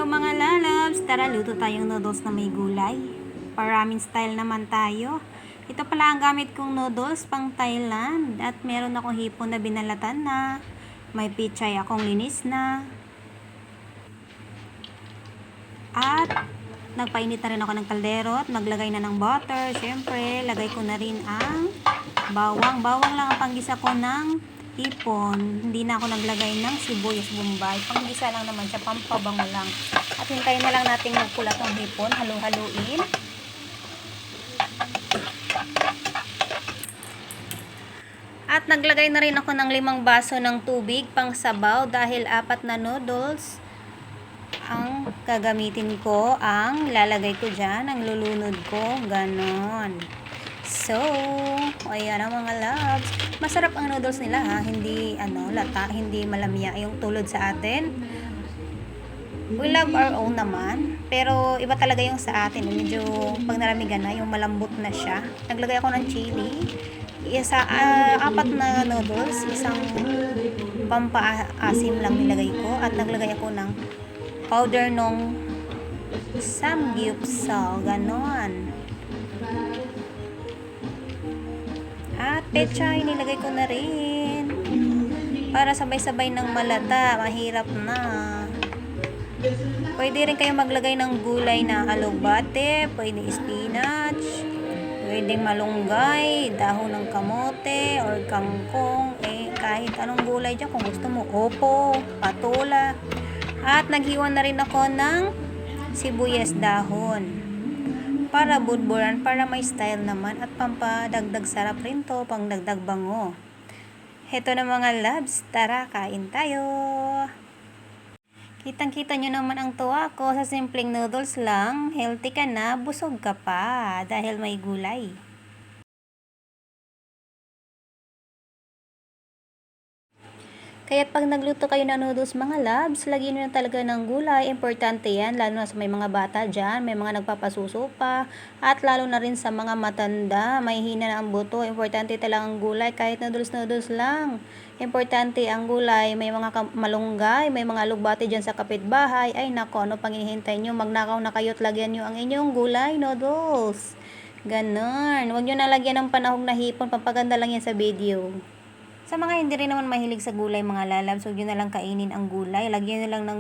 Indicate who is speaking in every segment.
Speaker 1: Hello mga lalabs! Tara, luto tayong noodles na may gulay. Ramen style naman tayo. Ito pala ang gamit kong noodles pang Thailand. At meron akong hipon na binalatan na. May pichay akong linis na. At nagpainit na rin ako ng kaldero at naglagay na ng butter. Siyempre, lagay ko na rin ang bawang. Bawang lang ang panggisa ko ng hipon. Hindi na ako naglagay ng sibuyas bombay. Panggisa lang naman siya, pampabango lang. At hintayin na lang natin magkulat ng hipon. Halu-haluin. At naglagay na rin ako ng 5 baso ng tubig pang sabaw dahil 4 na noodles ang gagamitin ko, ang lalagay ko dyan, ang lulunod ko, ganon. So, ayan ang mga loves. Masarap ang noodles nila ha, hindi lata, hindi malamya yung tulad sa atin. We love our own naman, pero iba talaga yung sa atin, medyo pag naramigan na, yung malambot na siya. Naglagay ako ng chili. 4 na noodles, isang pampaasim lang nilagay ko at naglagay ako ng powder nung samgyupsal, ganon. At pechay nilagay ko na rin para sabay-sabay ng malata, mahirap na. Pwede rin kayo maglagay ng gulay na alugbate, pwede spinach, pwedeng malunggay, dahon ng kamote or kangkong, kahit anong gulay dyan kung gusto mo, opo, patola. At naghiwa na rin ako ng sibuyas dahon para budburan, para may style naman at pampadagdag sarap rin to, pang dagdag bango. Heto na mga loves, tara kain tayo. Kitang-kita nyo naman ang tuwa ko sa simpleng noodles lang. Healthy ka na, busog ka pa dahil may gulay. Kaya pag nagluto kayo ng noodles mga loves, lagyan nyo na talaga ng gulay. Importante yan, lalo na sa may mga bata dyan, may mga nagpapasuso pa. At lalo na rin sa mga matanda, may hina na ang buto. Importante talaga ang gulay, kahit noodles lang. Importante ang gulay, may mga malunggay, may mga alugbate dyan sa kapitbahay. Ay nako, ano pang hinihintay nyo? Magnakaw na kayo at lagyan nyo ang inyong gulay noodles. Ganon. Huwag nyo nalagyan ng panahog na hipon, pampaganda lang yan sa video. Sa mga hindi rin naman mahilig sa gulay mga lalabs, huwag nyo na lang kainin ang gulay. Lagyan nyo lang ng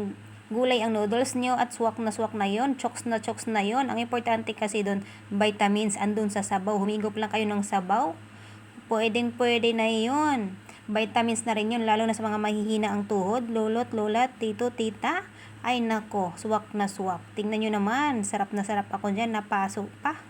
Speaker 1: gulay ang noodles nyo at swak na yon, chokes na yon. Ang importante kasi doon, vitamins andun sa sabaw. Humigop lang kayo ng sabaw. Pwede na yon. Vitamins na rin yun, lalo na sa mga mahihina ang tuhod, lolo't lola, tito, tita. Ay nako, swak na swak. Tingnan nyo naman, sarap na sarap ako dyan, napaso pa.